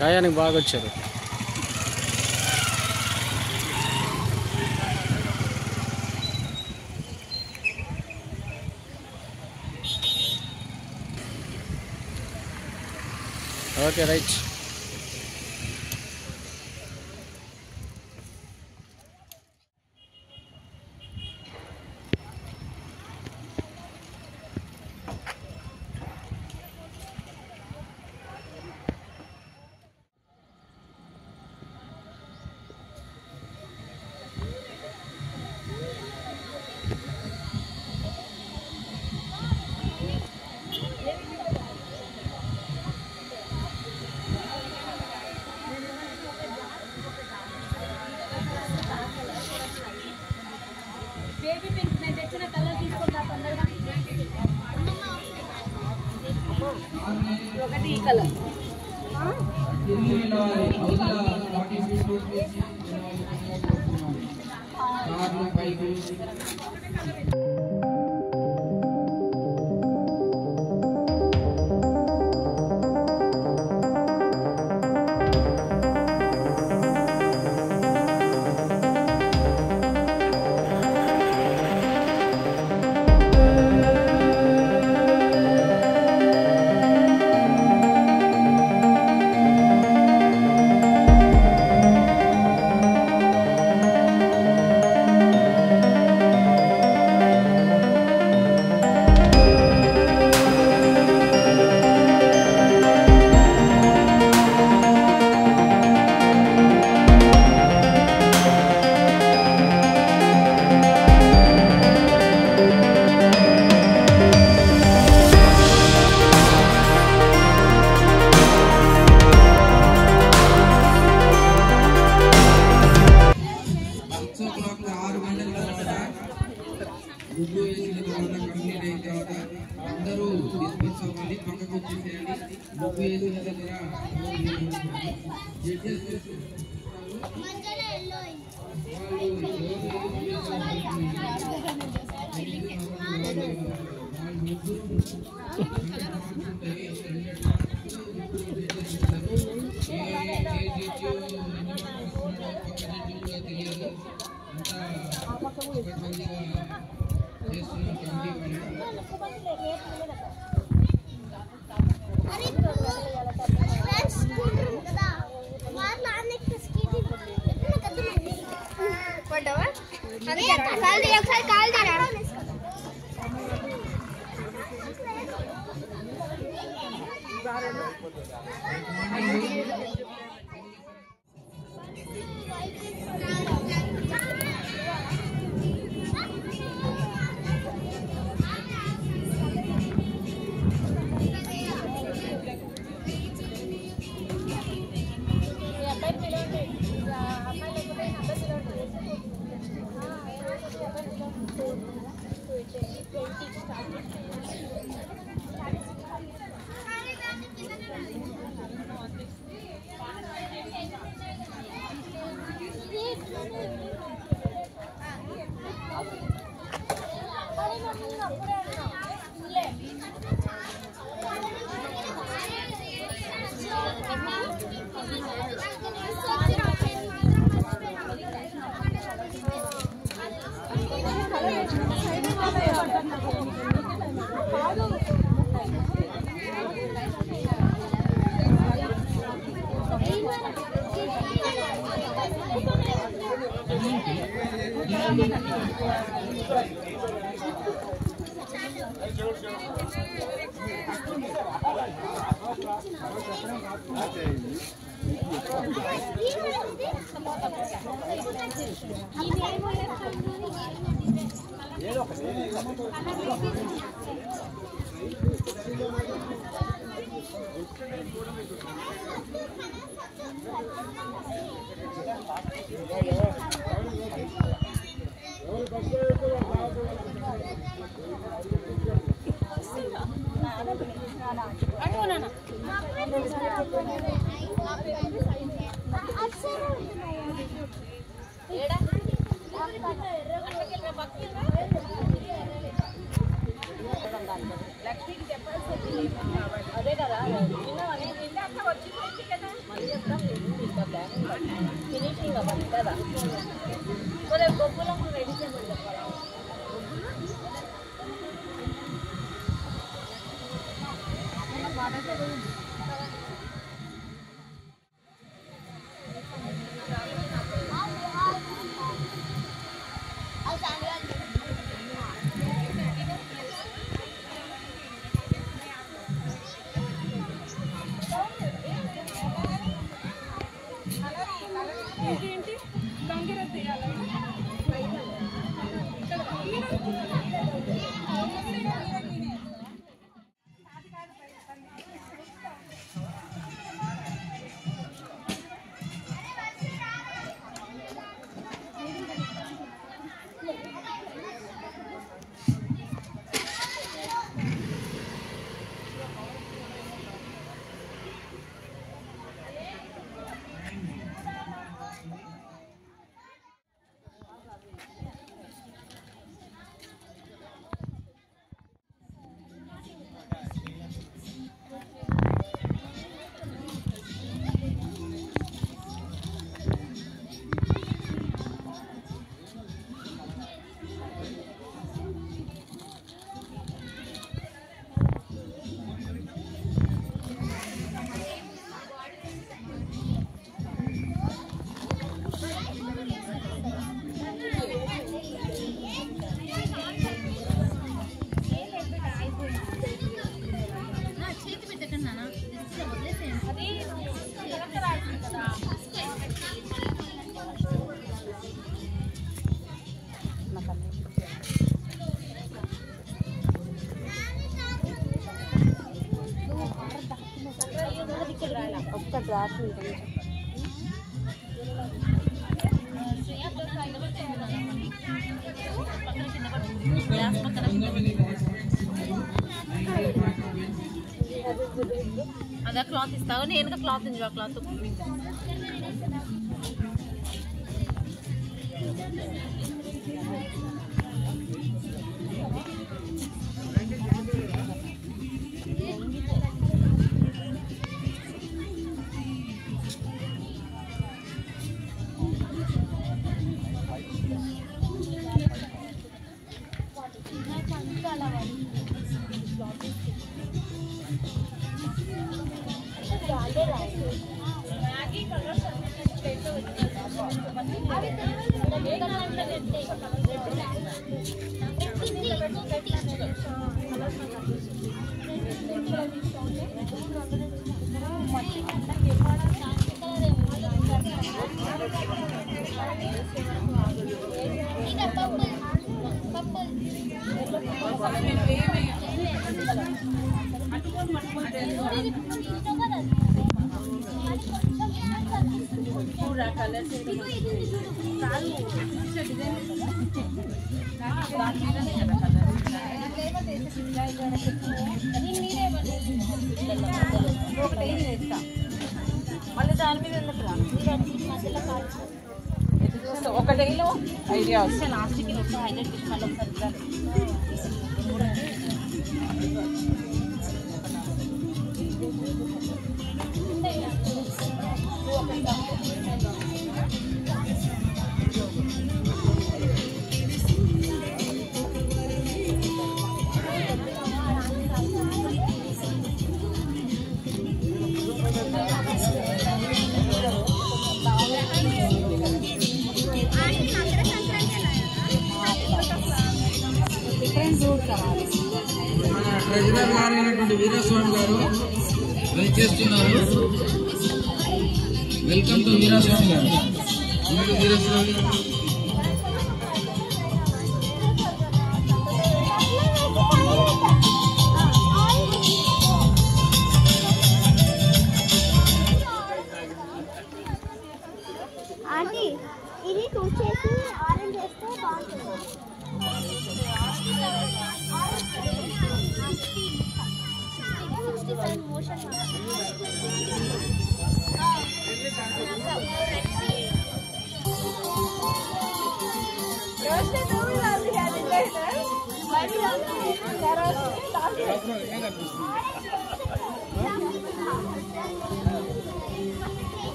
టయానికి బాగా వచ్చారు. Okay right. ఒకటి ఈ కలర్ అందరూ డిస్మిస్ అవ్వాలి, పక్కకు వచ్చేసేయాలి. ముగ్గు వేసిన దగ్గర లక్ష్మికి చెప్పాల్సింది అదే కదా నిన్న అక్క వచ్చింది కదా ఒక్క డ్రాప్ ఉంటుంది. అదే క్లాత్ ఇస్తావు, నేను క్లాత్ ఇంజా క్లాత్ మళ్ళీ దాని మీద ఒక డేలో ఐడియా వస్తే లాస్ట్కి హైలైట్ చేసి మళ్ళీ ఒకసారి ట్రెజరర్ గారు అయినటువంటి వీరస్వామి గారు చేస్తున్నారు. వెల్కమ్ టు వీరస్వామి గారు. వీరస్వామి ఆంటీ ఇది చూసేసి ఆరెంజ్ వేస్తే బాగుంటుంది.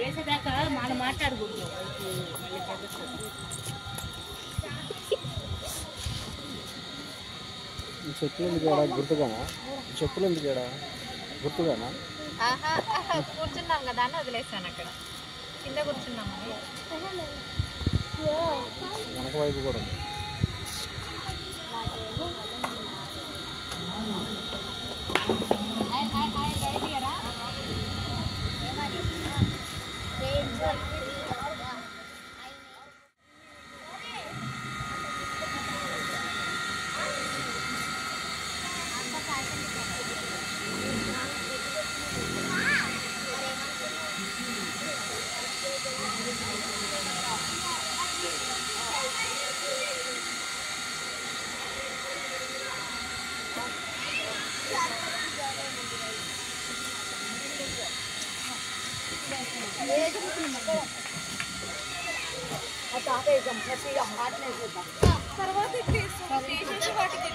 వేసేదాకా మనం మాట్లాడకూడదు. చెప్పులు ఎందుకు గుర్తుగానా? చెప్పులు ఎందుకు గుర్తుగానా? కూర్చున్నాం కదా అని వదిలేసాను. అక్కడ కింద కూర్చున్నాము. వెనక వైపు కూడా ఉంది. తర్వాత తీసేసి వాటికి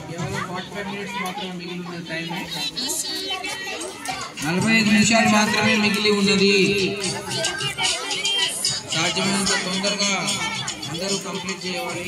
కేవలం 45 మినిట్స్ మాత్రమే మిగిలి ఉన్న టైం 45 నిమిషాలు మాత్రమే మిగిలి ఉన్నది. సాధ్యమైనంత తొందరగా అందరూ కంప్లీట్ చేయాలి.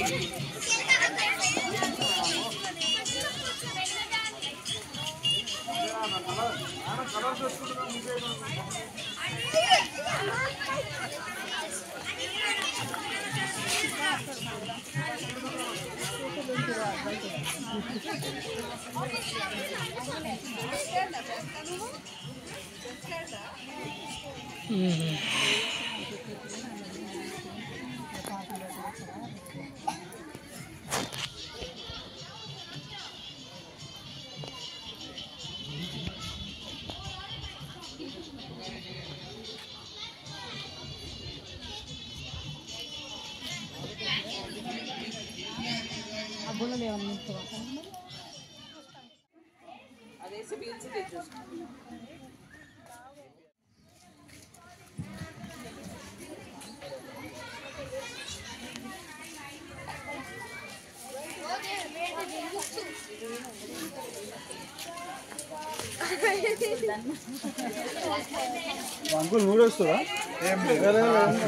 అదేసి బీన్స్ తెచ్చేసుకో. అంకుల్ నూడేస్తుందా ఏం లేదు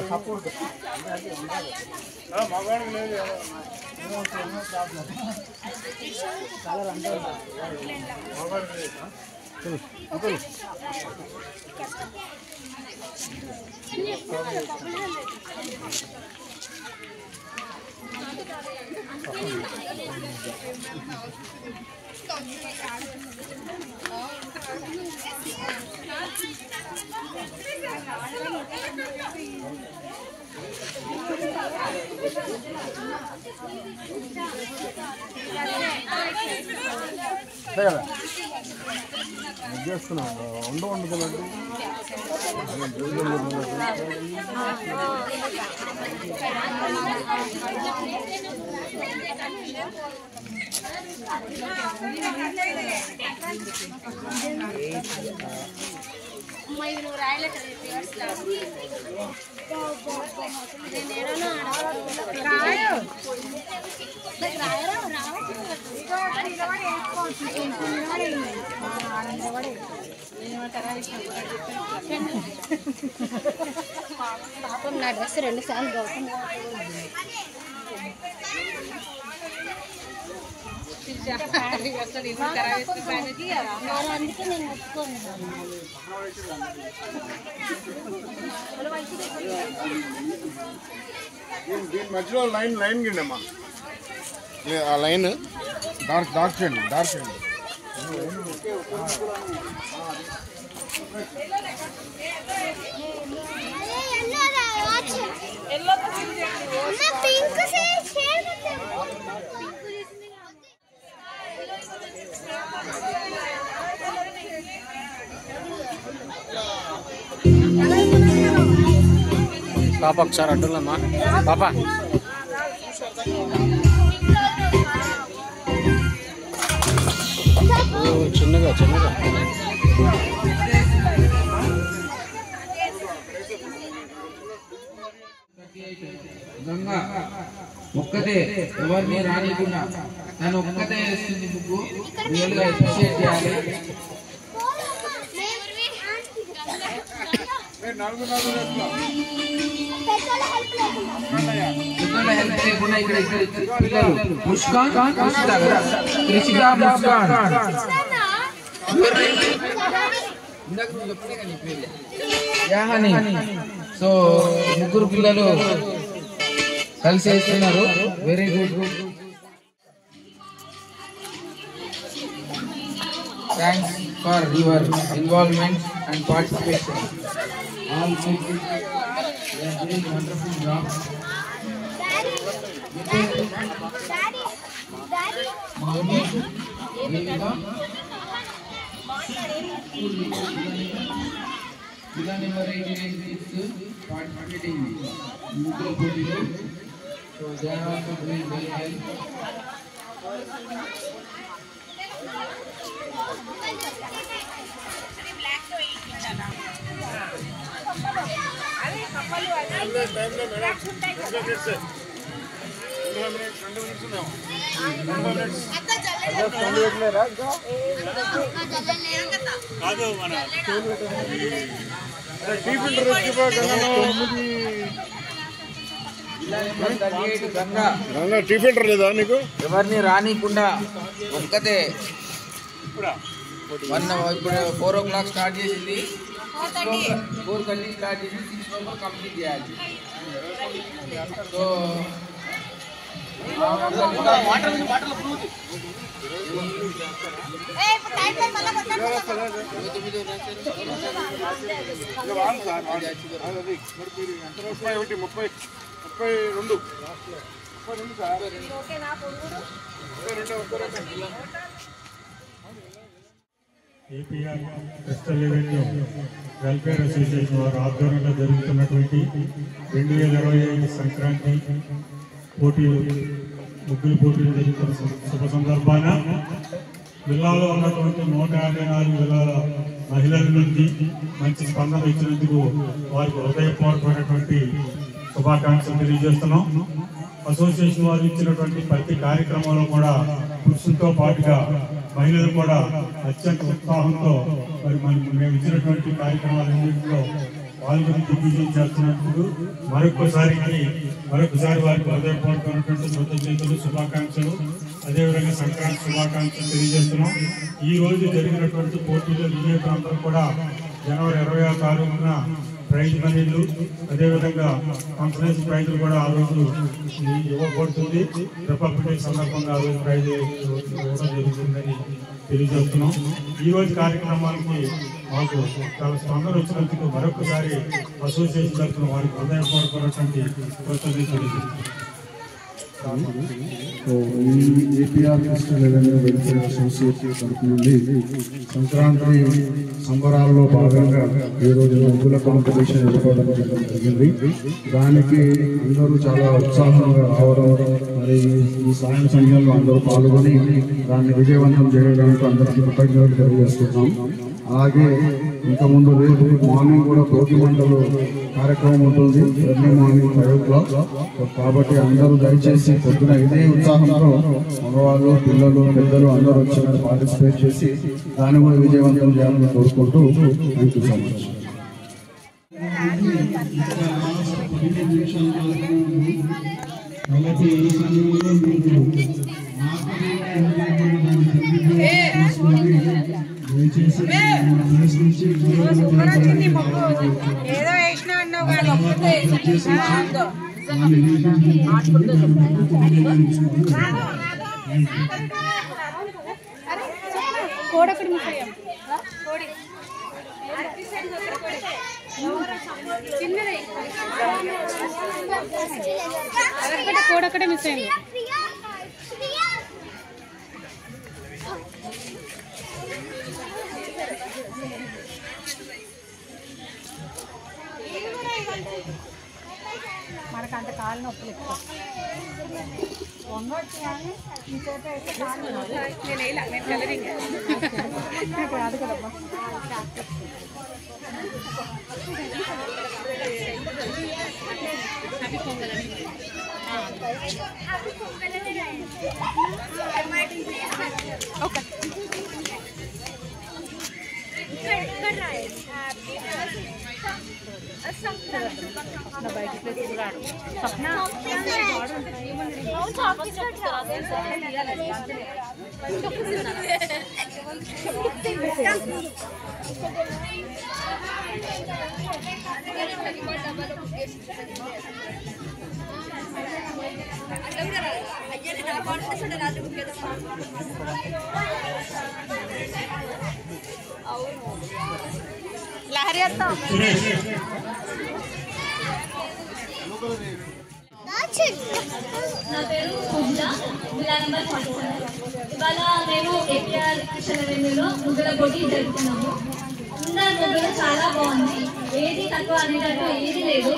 సపోర్ట్ మగవాడికి లేదు కలర్ అంటే మగవాడికి అంకుల్ కదా చేస్తున్నాం వండుతున్నట్టు నా డ్రెస్ 2 సార్లు గౌతమ్ అందుకే నేను ఒప్పుకోను. దీని మధ్యలో లైన్ గిండమ్మా ఆ లైన్ డార్క్ చేయండి పాప ఒకసారి అడ్డులమ్మా పాప చిన్నగా గంగ ఒక్కతే ఎవరిని రానికుండా తను ఒక్కతే వేస్తుంది బుక్ రియల్ గా అప్రిషియేట్ చేయాలి. హెల్ప్ లేకుండా ఇక్కడ పిల్లలు ముస్కాన్ కృషిక ముస్కాన్ యాహని. సో ముగ్గురు పిల్లలు కలిసి వేస్తున్నారు. Very good. Thanks for your involvement and participation. All kids they are doing wonderful job. Mommy, ఇలా నెంబర్ 88 participating ముగ్గురు పోటీలు. So they are also doing very well. Tea filter లేదా నీకు? ఎవరిని రానికుండా ఒక్కతే ఇప్పుడు 4 o'clock స్టార్ట్ చేసింది. 4:30 స్టార్ట్ చేసి 6 లోపల కంప్లీట్ చేయాలి. So APR crystal revenue welfare association వారి ఆధ్వర్యంలో జరుగుతున్నటువంటి 2025 సంక్రాంతి పోటీలు, ముగ్గులు పోటీలు జరుగుతున్న శుభ సందర్భాన జిల్లాలో ఉన్నటువంటి 154 జిల్లాల మహిళల నుంచి మంచి స్పందన ఇచ్చినందుకు వారికి హృదయపూర్వకమైనటువంటి శుభాకాంక్షలు తెలియజేస్తున్నాం. అసోసియేషన్ వారు ఇచ్చినటువంటి ప్రతి కార్యక్రమంలో కూడా పురుషులతో పాటుగా మహిళలు కూడా అత్యంత ఉత్సాహంతో మేము ఇచ్చినటువంటి కార్యక్రమాలన్నింటిలో పాల్గొని దిగ్విజయం చేస్తున్నందుకు మరొకసారి వారికి హృదయపూర్వకమైనటువంటి కృతజ్ఞతలు, శుభాకాంక్షలు, అదేవిధంగా సంక్రాంతి శుభాకాంక్షలు తెలియజేస్తున్నాం. ఈ రోజు జరిగినటువంటి పోటీల్లో విజేతలందరూ కూడా జనవరి 26వ తారీఖున ప్రైజ్ మనీలు, అదేవిధంగా కాన్ఫరెన్స్ ప్రైజులు కూడా ఆ రోజు ఇవ్వబడుతుంది. రిపబ్లిక్ డే సందర్భంగా ఆ రోజు ప్రైజ్ ఇవ్వడం జరుగుతుందని తెలియజేస్తున్నాం. ఈ రోజు కార్యక్రమానికి మాకు చాలా స్పందన వచ్చినందుకు మరొకసారి అసోసియేషన్ తరఫున వారికి హృదయపూర్వకమైనటువంటి కృతజ్ఞతలు తెలియజేస్తున్నాం. APR crystal revenue welfare association తరఫు నుండి సంక్రాంతి సంబరాల్లో భాగంగా ఈరోజు ముగ్గుల కాంపిటీషన్ ఏర్పడడం జరిగింది. దానికి అందరూ చాలా ఉత్సాహంగా రావడం, మరి ఈ సాయం సమయంలో అందరూ పాల్గొని దాన్ని విజయవంతం చేయడానికి అందరికీ కృతజ్ఞతలు తెలియజేస్తున్నాం. అలాగే ఇంకా ముందు రేపు మార్నింగ్ కూడా భోగి మంటలు కార్యక్రమం ఉంటుంది, ఎర్లీ మార్నింగ్ 5 o'clock. కాబట్టి అందరూ దయచేసి పొద్దున ఇదే ఉత్సాహంతో మగవాళ్ళు, పిల్లలు, పెద్దలు అందరూ వచ్చి పార్టిసిపేట్ చేసి దాన్ని కూడా విజయవంతం చేయాలని కోరుకుంటూ థ్యాంక్ యూ సో మచ్. ఏదో వేసినా అన్నావు కానీ కోడొకటి మిస్ అయ్యాం. కోడొకటే మిస్ అయింది. మనకు అంత కాలు నొప్పులు ఎక్కువ. నేను కలరింగ్ కాదు కదమ్మా. ఓకే బయట లహరి అత్త నా పేరు పూజ జిల్లా నెంబర్ 47. ఇవాళ మేము ఏపీఆర్ రెవెన్యూలో ముగ్గుల పోటీ జరుపుకున్నాము. అందరి ముగ్గులు చాలా బాగుంది, ఏది తక్కువ అనేటట్టు ఏది లేదు.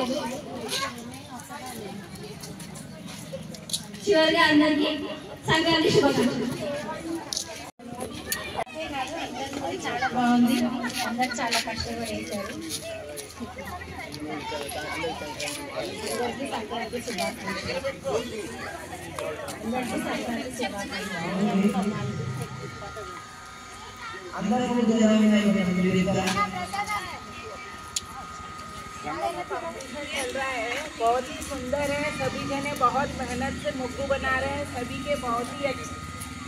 చివరిగా అందరికీ సంక్రాంతి శుభాకాంక్షలు. చాలా బాగుంది, అందరు చాలా కష్టపడి వేశారు. అందరికీ సంక్రాంతి శుభాకాంక్షలు. चल रहा है, बहुत ही सुंदर है। सभी जने बहुत मेहनत से मुग्गू बना रहे हैं। सभी के बहुत ही अच्छी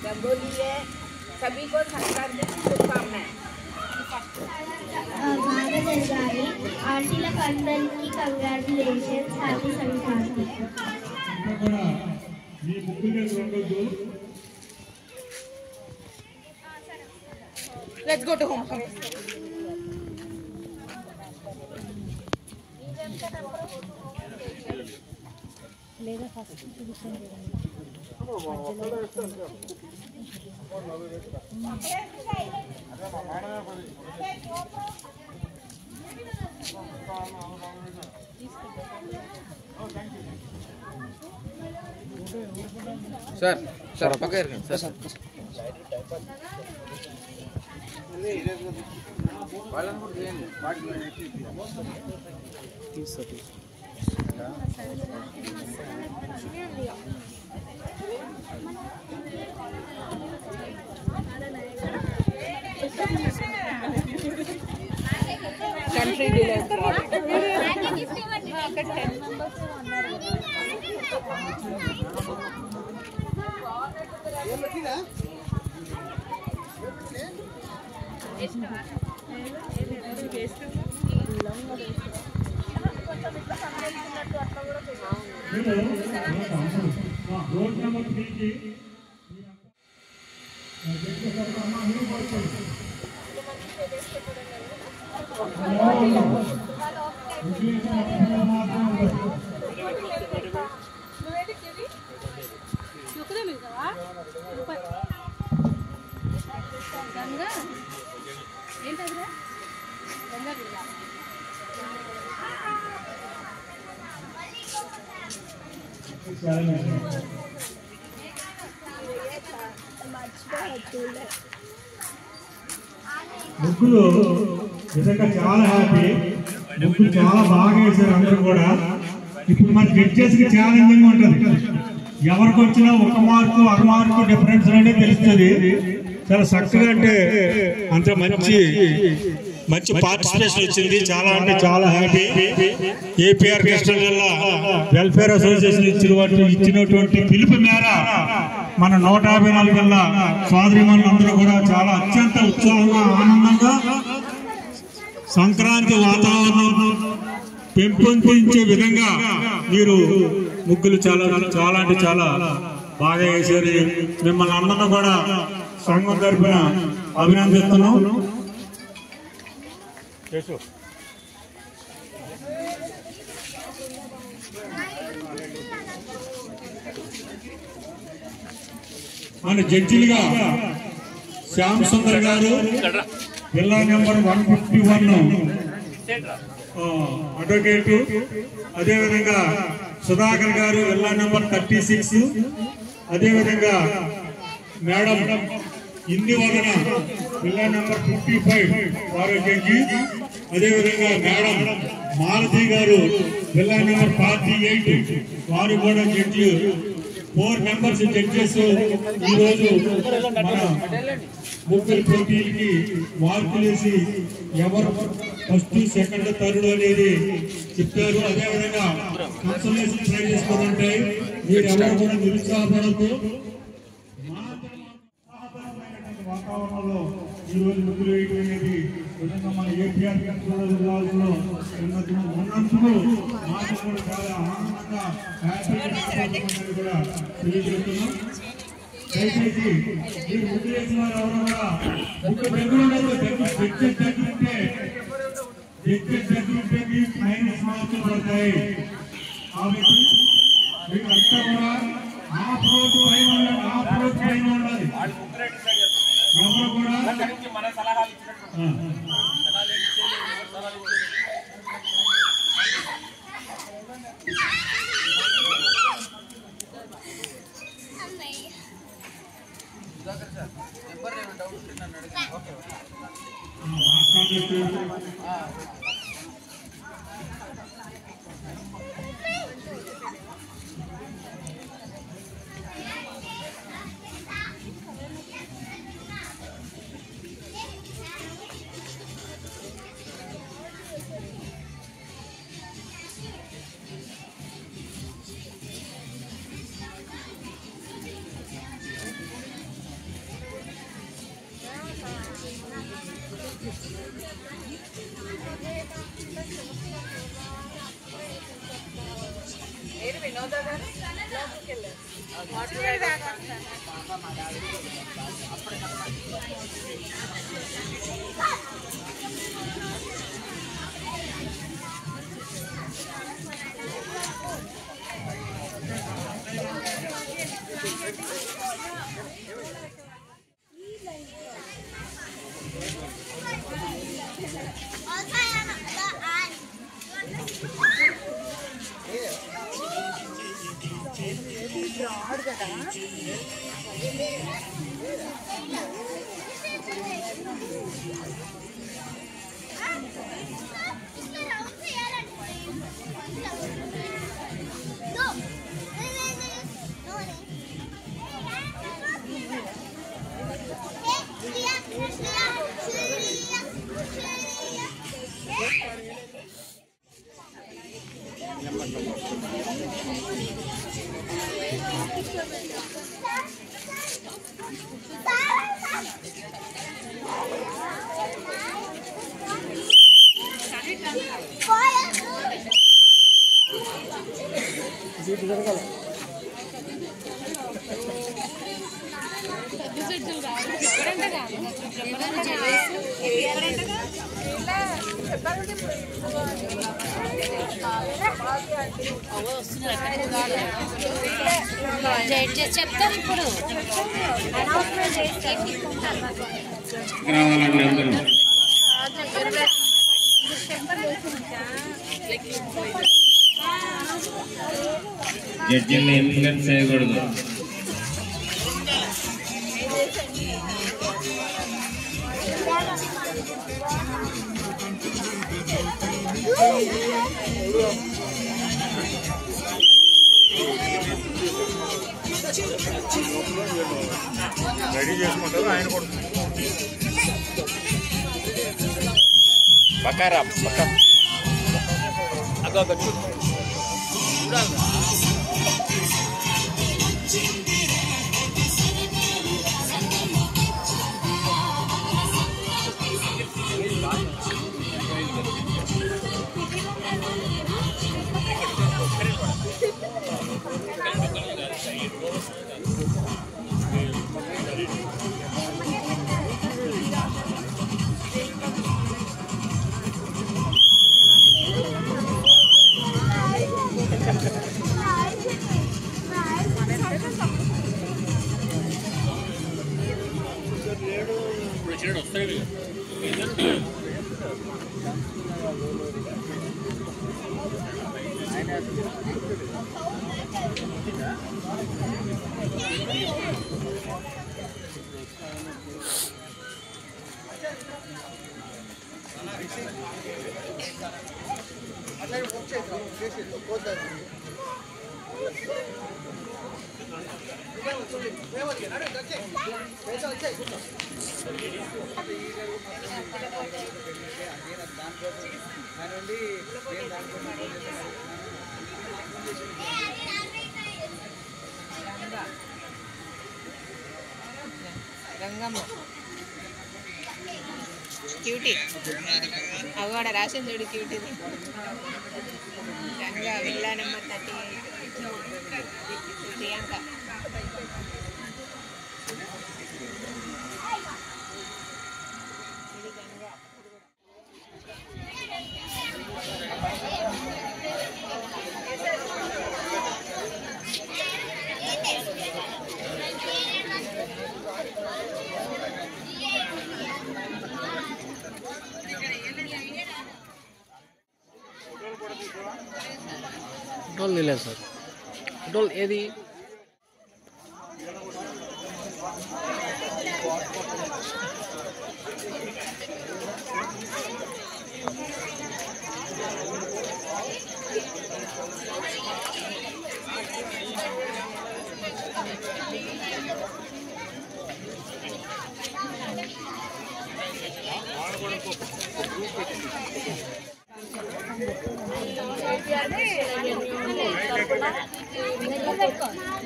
रंगोली है। सभी को संक्रांति की शुभकामनाएं। బాగా ఆంటీలకు అందరికీ congratulations, happy Sankranti. Let's go to home. Sir sir पकड़ सर వాళ్ళని కూడా చేయండి కంట్రీ విలేజ్ రోడ్ నెంబర్ 3 కి గంగా ఏంటదిరా గంగా బిల్ల ముగ్గులు నిజంగా చాలా హ్యాపీ. ముగ్గులు చాలా బాగా వేశారు అందరూ కూడా. ఇప్పుడు మన జడ్జెస్ కి ఛాలెంజింగ్ ఉంటుంది. ఎవరికి వచ్చినా 1 మార్కు 1 మార్కు డిఫరెన్స్ అనేది తెలుస్తుంది. చాలా చక్కగా అంటే అంత మంచి పార్టిసిపేషన్ వచ్చింది. చాలా అంటే చాలా హ్యాపీ. ఏపీఆర్ కృష్ణా జిల్లా వెల్ఫేర్ అసోసియేషన్ ఇచ్చినటువంటి పిలుపు మేర మన 154 జిల్లా సోదరిమణులందరూ కూడా చాలా అత్యంత ఉత్సాహంగా ఆనందంగా సంక్రాంతి వాతావరణం పెంపొందించే విధంగా మీరు ముగ్గులు చాలా చాలా అంటే చాలా బాగా వేశారు. మిమ్మల్ని అందరినీ కూడా సంఘం తరఫున అభినందిస్తున్నాం. మన జడ్జిలుగా శ్యామ్ సుందర్ గారు జిల్లా నెంబర్ 151 అడ్వకేట్, అదేవిధంగా సుధాకర్ గారు జిల్లా నెంబర్ 36, అదేవిధంగా మేడం ఇందివదన జిల్లా నెంబర్ 55 వారు జడ్జి, అదేవిధంగా మేడం మాలతి గారు జిల్లా నెంబర్ 48 వారు కూడా జడ్జి. 4 మెంబర్స్ జడ్జెస్ ఈరోజు మన ముగ్గురు పోటీలకి మార్కులు వేసి ఎవరు ఫస్ట్ సెకండ్ థర్డ్ అనేది చెప్పారు. అదేవిధంగా కన్సల్టేషన్ ప్రైజెస్ కూడా ఉంటాయి. మీరెవరు కూడా నిరుత్సాహపడద్దు. వాతావరణంలో ఈరోజు ముగ్గులు వేయడం అనేది నిజంగా మన ఏపీఆర్ జిల్లాలో ఉన్నందుకు మాకు కూడా చాలా ఆనందంగా హ్యాపీగా కూడా తెలియజేస్తున్నాం. దయచేసి మీరు ముగ్గు వేసిన వారు ఎవరు కూడా ముగ్గు దగ్గరుంటే మైనస్ మార్కులు పడతాయి. కాబట్టి మీరంతా కూడా ఆఫ్ రోడ్ పైన ఉండాలి. ఎవరు కూడా వినోద గారు చెప్తారు ఇప్పుడు జడ్జిని ఇన్ఫ్లుయెన్స్ చేయకూడదు. రెడీ చేసుకుంటారు ఆయన కూడా పక్కారా పక్క అదొక చూడాలి. గంగమ్మ క్యూటీ అవి కూడా రాసింది చూడు క్యూటీది గంగా విల్లా నెంబర్ 38 ప్రియాంక डोल नहीं ले सर डोल यदि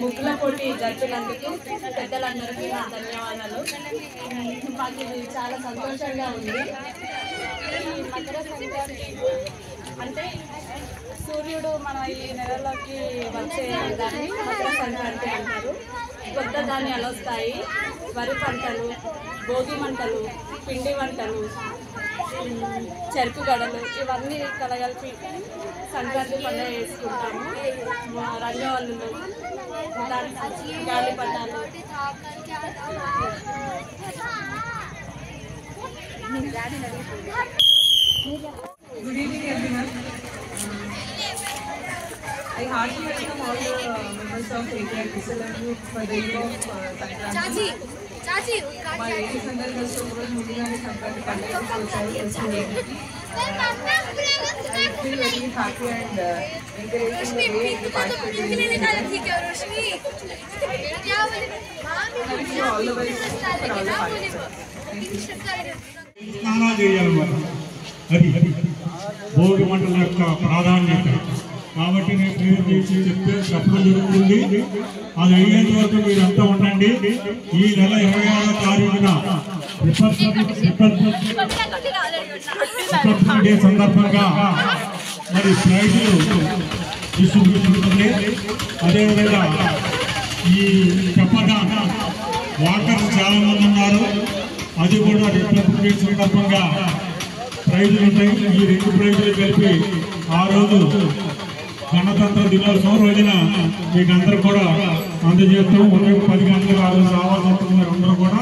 ముగ్గుల పోటీ జరుపునందుకు పెద్దలందరికీ నా ధన్యవాదాలు. మాకు ఇది చాలా సంతోషంగా ఉంది. ఈ మకర సంక్రాంతి అంటే సూర్యుడు మన ఈ నెలలోకి వచ్చే దాన్ని మకర సంక్రాంతి అంటారు. కొత్త ధాన్యాలు వస్తాయి, వరి పంటలు, భోగి మంటలు, పిండి వంటలు, చెరుకు గడలు ఇవన్నీ కలగలిపి సంక్రాంతి పండుగ చేసుకుంటాము. రంగవల్లులు, గాలిపటాలు. Good evening, everyone. I heartily welcome all the members of APR Kisalavu for the year of Sankranti. మా ఏపీ సందర్భంగా రోజు ముందుగానే సంక్రాంతి పండుగ వచ్చాయి. I feel very happy and encouraging the way the participation is I wish you all the best for all the participants. Thank you. స్నానాలు చేయాలన్నమాట. అది భోగి మంటల యొక్క ప్రాధాన్యత. కాబట్టి నేను పేరు చేసి చెప్పడం జరుగుతుంది. అది అయ్యేంత వరకు మీరంతా ఉండండి. ఈ నెల 26వ తారీఖున రిపబ్లిక్ డే సందర్భంగా మరి ప్రైజులు డిస్ట్రిబ్యూషన్ ఉంటుంది. అదేవిధంగా ఈ చెప్పదాన వాకర్స్ చాలా మంది ఉన్నారు. అది కూడా రిపబ్లిక్ డే సందర్భంగా ప్రైజులు ఉంటాయి. ఈ 2 ప్రైజులు కలిపి ఆ రోజు గణతంత్ర దినోత్సవం రోజున మీకు అందరూ కూడా అందజేస్తాం. ఉదయం 10 గంటలకు ఆ రోజు రావాల్సి ఉంటుంది. అందరూ కూడా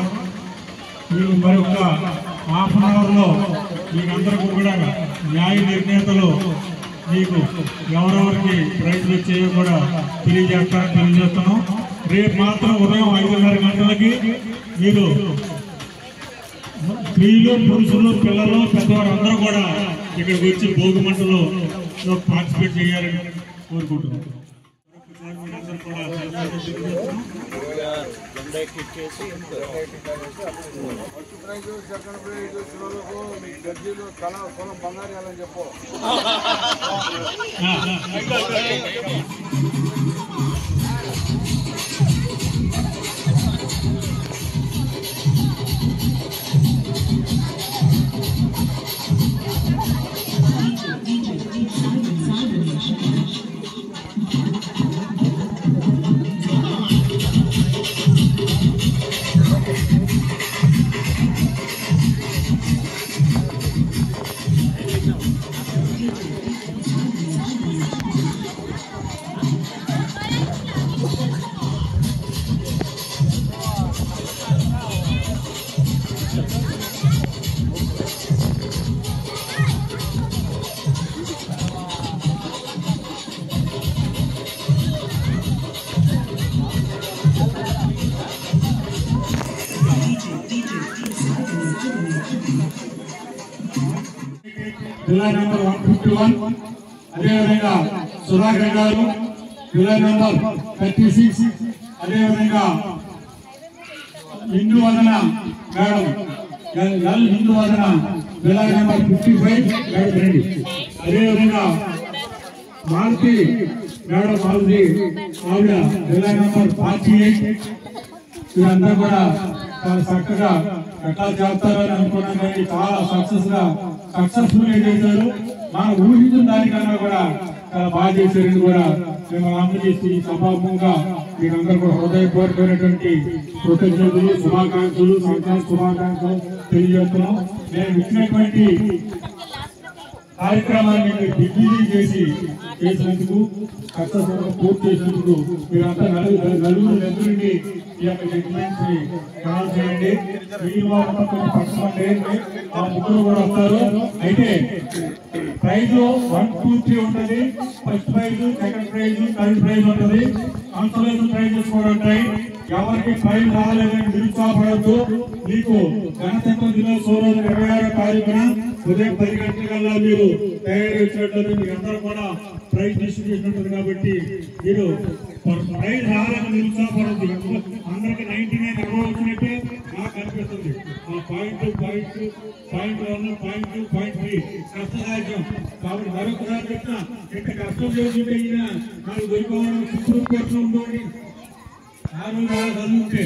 మీరు మరి ఒక హాఫ్ అన్ అవర్లో మీకు అందరికీ కూడా న్యాయ నిర్ణేతలు మీకు ఎవరెవరికి ప్రైజులు వచ్చాయో కూడా తెలియజేస్తున్నాం. రేపు మాత్రం ఉదయం 5:30 గంటలకి మీరు స్త్రీలు, పురుషులు, పిల్లలు, పెద్దవారు అందరూ కూడా ఇక్కడికి వచ్చి భోగి మంటలో పార్టిసిపేట్ చేయాలని కోరుకుంటున్నాం. బంగారు చెప్పు జిల్లా నెంబర్ 151. అదేవిధంగా సుధాకర్ గారు జిల్లా నెంబర్ 36. అదేవిధంగా హిందూ వదన మేడం హిందూ వదన జిల్లా నెంబర్ 55 రండి. అదేవిధంగా మాల్తి మేడం మాధురి ఆవిడ జిల్లా నంబర్ 48 వీరంతా కూడా చాలా చక్కగా ఎట్లా చేస్తారని అనుకున్నాం కానీ చాలా సక్సెస్ఫుల్ గా చేశారు. మనం ఊహించిన దానికన్నా కూడా చాలా బాగా చేశారని కూడా మేము అందజేసి సభాముఖంగా మీరందరూ కూడా హృదయపూర్వకమైనటువంటి కృతజ్ఞతలు శుభాకాంక్షలు సంక్రాంతి శుభాకాంక్షలు తెలియజేస్తున్నాం. నేను ఇచ్చినటువంటి కార్యక్రమాన్ని దిగ్విజయం చేసినందుకు సక్సెస్ఫుల్ పూర్తి చేసినందుకు మీరంతా నలుగురు ఎదురుండి ఈ యొక్క జడ్జిమెంట్స్ ని ఖరారు చేయండి. ఆ ముగ్గురు కూడా వస్తారు. అయితే ప్రైజ్ 1, 2, 3 ఉంటుంది. First prize, second prize, third prize ఉంటుంది. కాన్సలేషన్ ప్రైజెస్ కూడా ఉంటాయి. ఎవరికి ప్రైజ్ రాలేదని నిరుత్సాహపడద్దు. మీకు గణతంత్ర దినోత్సవం రోజు 26వ తారీఖున ఉదయం 10 గంటలకల్లా మీరు తయారు చేసినట్లయితే మీకు అందరూ కూడా ప్రైజ్ డిస్ట్రిబ్యూషన్ ఉంటుంది. కాబట్టి మీరు ప్రైజ్ రావాలని నిరుత్సాహపడద్దు. అందరికి 99 అరవై వచ్చినట్టే నాకు అనిపిస్తుంది. ఆ పాయింట్ 1, పాయింట్ 2, పాయింట్ 3 కష్టసాధ్యం. కాబట్టి మరొకసారి చెప్తున్నా, ఎంత కష్టం చేస్తుంటే ఈయన నాకు దొరికోవడం సుప్రీంకోర్టులో ఉండేవాడి ఆ రోజు అలా చదువుంటే.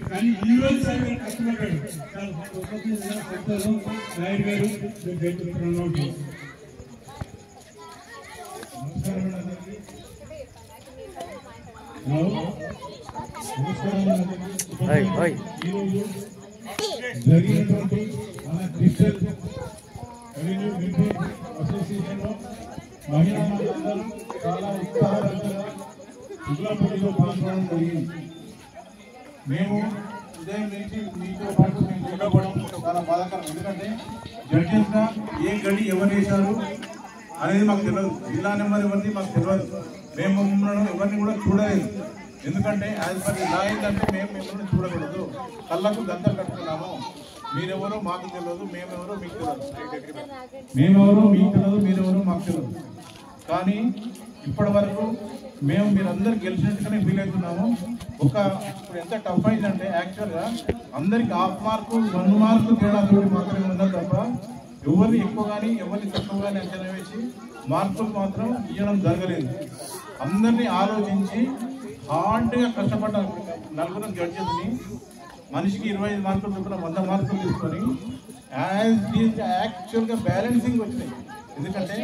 కానీ ఈ రోజు సరిగ్గా కష్టపడ్డాడు. సంతోషం. నాయుడు గారు జరిగినటువంటి మన డిజిటల్ రెవెన్యూ వెల్ఫేర్ అసోసియేషన్ లో మహిళా మండలం చాలా ఉత్సాహంగా ఉగ్రపోటీలో పాల్గొనడం జరిగింది. మేము ఉదయం నుంచి మీతో పాటు మేము ఉండబడడం చాలా బాధాకరం. ఎందుకంటే జడ్జెస్ గా ఏ గడి ఎవరు వేశారు అనేది మాకు తెలియదు. జిల్లా నెంబర్ ఎవరిది మాకు తెలియదు. మేము మిమ్మల్ని ఎవరిని కూడా చూడలేదు. ఎందుకంటే యాజ్ పర్ లా ఏంటంటే మేము మిమ్మల్ని చూడకూడదు. కళ్ళకు గంతలు కట్టుకున్నాము. మీరెవరో మాకు తెలియదు, మేమెవరో మీకు తెలియదు. మేమెవరో మీకు తెలియదు, మీరెవరో మాకు తెలియదు. కానీ ఇప్పటి వరకు మేము మీరందరూ గెలిచినట్టుగానే ఫీల్ అవుతున్నాము. ఇప్పుడు ఎంత టఫ్ అయిందంటే యాక్చువల్గా అందరికి 1/2 మార్కు 1 మార్కు తేడాతో మాత్రమే ఉన్నారు తప్ప ఎవరిని ఎక్కువ కానీ ఎవరిని తక్కువ కానీ అంచనా వేసి మార్కులు మాత్రం ఇవ్వడం జరగలేదు. అందరినీ ఆలోచించి హార్డ్గా కష్టపడ్డ నలుగురు జడ్జెస్ని మనిషికి 25 మార్కులు చొప్పున 100 మార్కులు తీసుకొని యాక్చువల్గా బ్యాలెన్సింగ్ వచ్చినాయి. ఎందుకంటే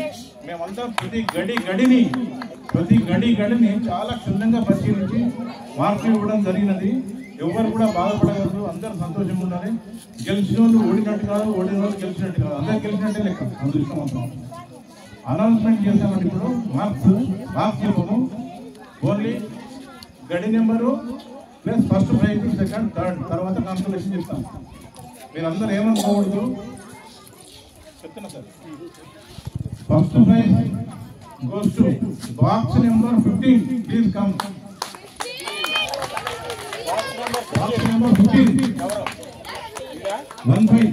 మేమంతా ప్రతి గడిని చాలా క్షుణ్ణంగా పరిశీలించి మార్కులు ఇవ్వడం జరిగినది. ఎవరు కూడా బాధపడగలరు, అందరూ సంతోషంగా ఉండాలి. గెలిచిన వాళ్ళు ఓడినట్టు కాదు, ఓడిన వాళ్ళు గెలిచినట్టు కాదు, అందరూ గెలిచినట్టే లెక్క. అదృష్టం అనౌన్స్మెంట్ చేసామంటే ఇప్పుడు మార్క్స్ ఇవ్వము. ఓన్లీ గడి number plus first prize, second, third, తర్వాత కాన్సలేషన్ చెప్తాం. మీరందరూ ఏమనుకోకూడదు చెప్తున్నా sir. First prize goes to box number 15. Please come. Box number 15. 15.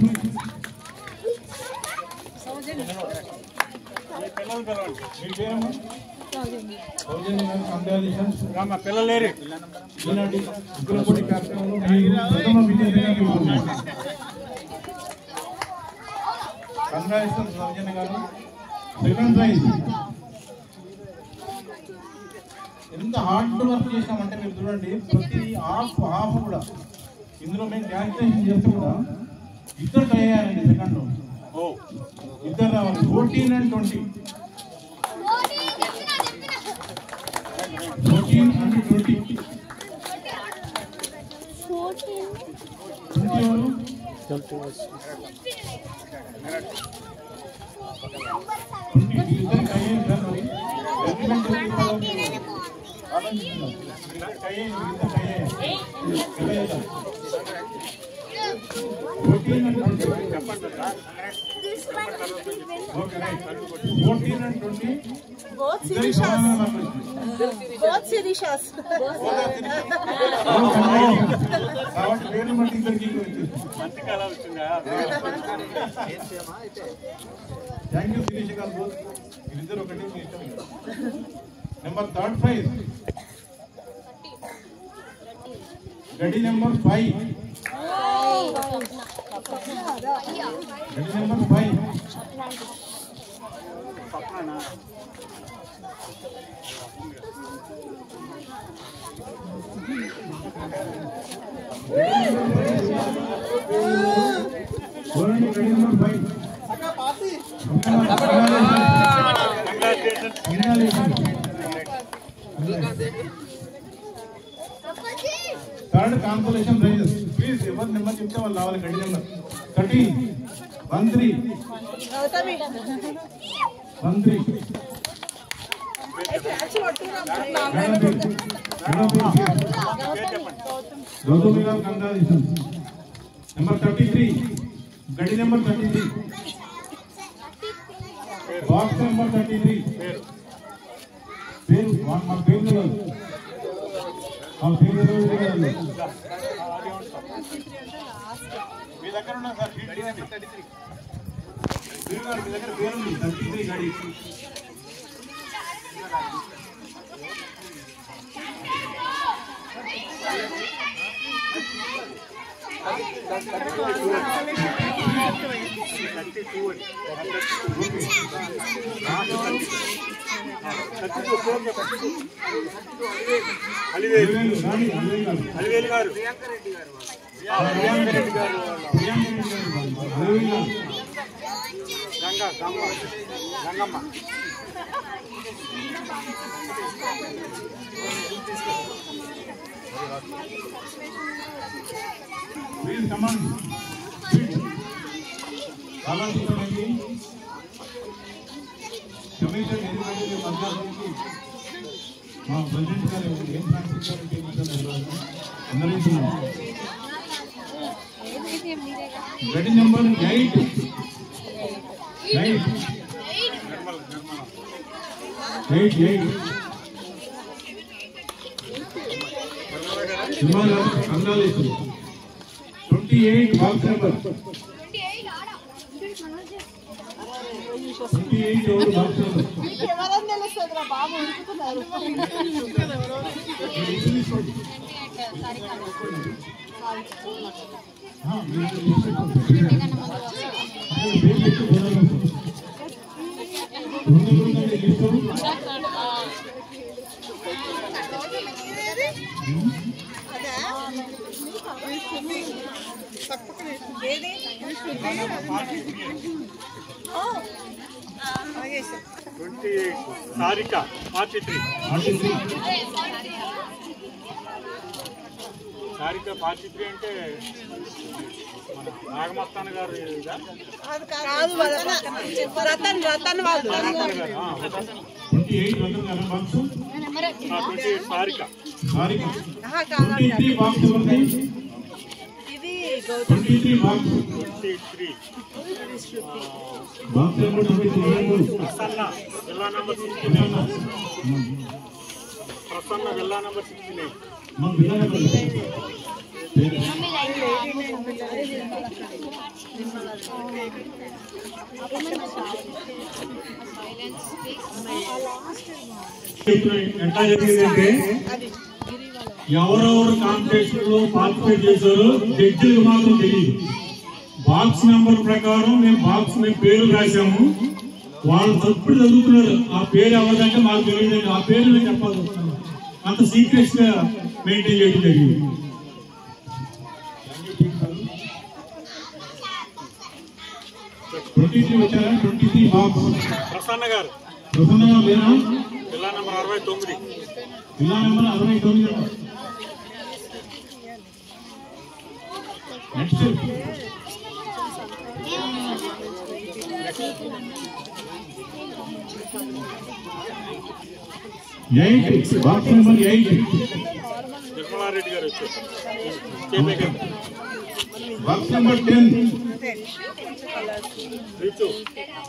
పిల్లలేరు ఈనాటి ఉగ్రపోటీ కార్యక్రమంలో మీరు ప్రథమ విజేతగా కోరుకుంటున్నాను. కంగ్రాచులేషన్స్ సౌజన్య గారు. Second prize. ఎంత హార్డ్ వర్క్ చేసినామంటే మీరు చూడండి, ప్రతి హాఫ్ కూడా ఇందులో మేము క్యాల్కులేషన్ చేస్తే కూడా ఇద్దరు అయ్యారండి. సెకండ్ ఇద్దరు రావాలి. 14 and 20. 14 and 20. 20 ఎవరు? Both Sirishas. Thank you, Sirish garu. Iddaru okati ishtam. Number 3rd prize. Gadi number 5. Gadi number 5. Third consolation prizes. Please, ఎవరు నెంబర్ చెప్తే వాళ్ళు రావాలి. గడి నెంబర్ 13 13 13 గౌతమిగా కంగ్రాచులేషన్స్. నెంబర్ 33 గడి నెంబర్ 33 బాక్స్ నెంబర్ 33 పేరు మా పేరు ఆ పేరు మీ దగ్గర ఉన్నా సార్ గడి నెంబర్ 33 మీ దగ్గర పేరు ఉంది 33 గడి. అలివేలు గారు Gangamma Please come on. Balasubramani, Commission Education Madhya మా ప్రెసిడెంట్ గారు ఏం గడి number 8 congratulation 28 box number 28 over box number ఎవరన్నా తెలుస్తుందిరా బాబు ఉరుకుతున్నారు. సారిక 43 సారిక 43 అంటే నాగమస్తాన్ గారు రతన్ వాళ్ళు 28 సారిక 23 బాక్స్ నెంబర్ ఇది 23 బాక్స్ 23 బాక్స్ నెంబర్ 23 ప్రసన్న జిల్లా నంబర్ 69 ప్రసన్న జిల్లా నంబర్ 69 మన జిల్లా నెంబర్ ఎట్లా జరిగిందంటే ఎవరెవరు కాంపిటీషన్ లో పార్టిసిపేట్ చేశారో జడ్జిలు మాత్రం తెలియదు. బాక్స్ నెంబర్ ప్రకారం మేము పేరు రాశాము. వాళ్ళు తప్పుడు చదువుతున్నారు. ఆ పేరు ఎవరిదంటే మాకు తెలియదండి. ఆ పేరు మేము చెప్పాల్సి వస్తుంది. అంత సీక్రెట్స్ గా మెయింటైన్ చేయడం జరిగింది. ప్రసన్న గారు జిల్లా number 69 next 8 box number 8 Nirmala Reddy గారు వచ్చారు. బాక్స్ నెంబర్ 10 రిచు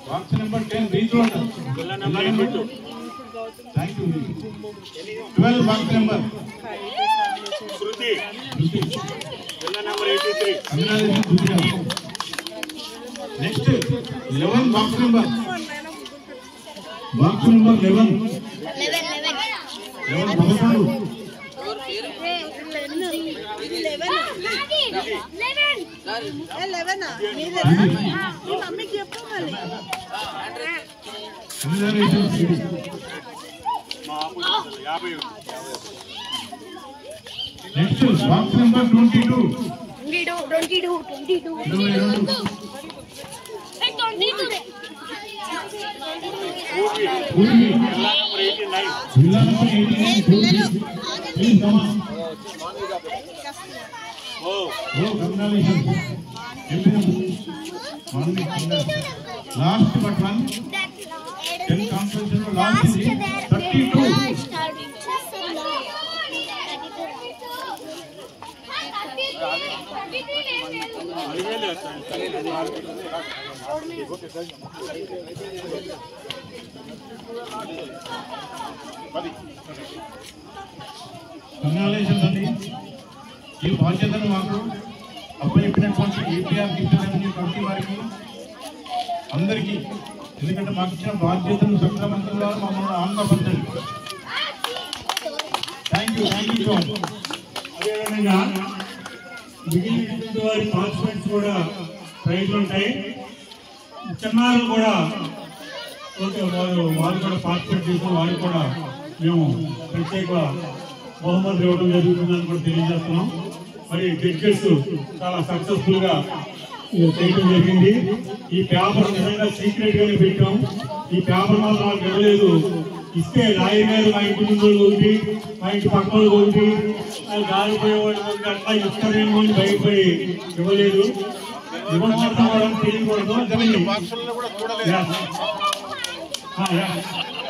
బాక్స్ నెంబర్ 10 రీచు అంట జిల్లా నెంబర్ 82 థాంక్యూ 12 బాక్స్ నెంబర్ శృతి జిల్లా నెంబర్ 83 నెక్స్ట్ 11 బాక్స్ నెంబర్ 11 మమ్మీకి చెప్పు మళ్ళీ next box number 22. Last but one. 10 competition last is 32. Congratulations అండి. ఈ బాధ్యతను మాకు అప్పచెప్పినటువంటి ఏపీఆర్ గిఫ్ట్ రెవెన్యూ కమిటీ వారికి అందరికీ, ఎందుకంటే మాకు ఇచ్చిన బాధ్యతను సక్రమంగా మమ్మల్ని ఆనందపరచండి. థ్యాంక్ యూ అదేవిధంగా మిగిలినటువంటి వారి పార్టిసిపెంట్స్ కూడా ప్రైజ్లు ఉంటాయి. చిన్నారులు కూడా ఓకే, వాళ్ళు కూడా పార్టిసిపేట్ చేసిన వారికి కూడా మేము ప్రత్యేక బహుమతులు ఇవ్వడం జరుగుతుందని కూడా తెలియజేస్తున్నాం. మరి జడ్జెస్ చాలా సక్సెస్ఫుల్ గా చేయడం జరిగింది. ఈ పేపర్ నిజంగా సీక్రెట్ గానే పెట్టాం. ఈ పేపర్ మాత్రం వాళ్ళకి ఇవ్వలేదు. ఇస్తే లాయర్ గారు మా ఇంటి ముందు ఒకటి, మా ఇంటి పక్క వాళ్ళు ఒకటి, గాలిపోయేవాళ్ళు ఒకటి, అట్లా ఇస్తారేమో అని భయపడి ఇవ్వలేదు. ఇవ్వడం తెలియకూడదు.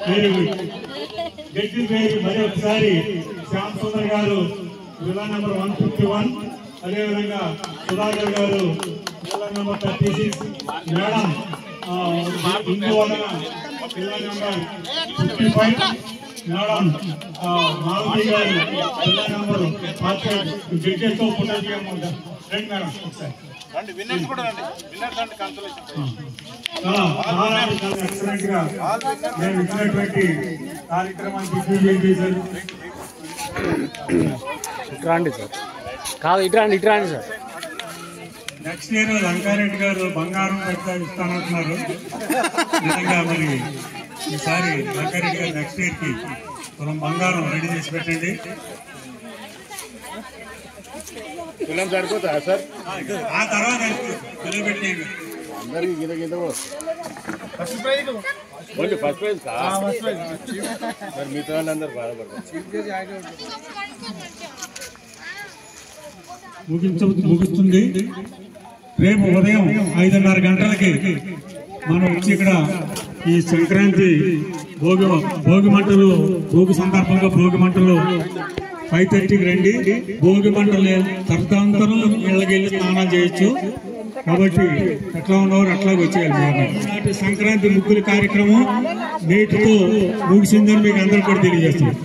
Very good. జడ్జి పేరు మరి ఒకసారి శ్యామ్ సుందర్ గారు జిల్లా నెంబర్ 151, అదేవిధంగా సుధాకర్ గారు జిల్లా నెంబర్ 36, మేడం ఇందువలన జిల్లా నెంబర్ 55, మేడం మారుతి గారు జిల్లా నెంబర్ 45. జడ్జెస్తో ఫోటో చేయమంటారు. రండి మేడం ఒకసారి. చాలా ఎక్సలెంట్ గా నేను ఇచ్చినటువంటి కార్యక్రమానికి విజయం చేశారు. ఇట్రాండి సార్, కాదు ఇట్రాండి సార్. నెక్స్ట్ ఇయర్ లంకారెడ్డి గారు బంగారం ఇస్తానంటున్నారు. నిజంగా మరి ఈసారి లంకారెడ్డి గారు నెక్స్ట్ ఇయర్ కి మనం బంగారం రెడీ చేసి పెట్టండి. కులం సరిపోతా సార్? ఆ తర్వాత నిలబెట్టేయండి. అందరికి గిద ఫస్ట్ ప్రైజ్ మరి మిగతా వాళ్ళందరూ బాధపడతారు. ముగుస్తుంది. రేపు ఉదయం 5:30 గంటలకి మనం వచ్చి ఇక్కడ ఈ సంక్రాంతి భోగి మంటలు, భోగి సందర్భంగా భోగి మంటలు 5:30కి రండి. భోగి మంటలు తరతరంతరం ఇళ్ళకెళ్ళి స్నానాలు చేయొచ్చు. కాబట్టి ఎట్లా ఉన్నవారు అట్లాగే వచ్చేయాలి. సంక్రాంతి ముగ్గుల కార్యక్రమం నేటితో ముగిసిందని మీకు అందరూ కూడా తెలియజేస్తున్నాం.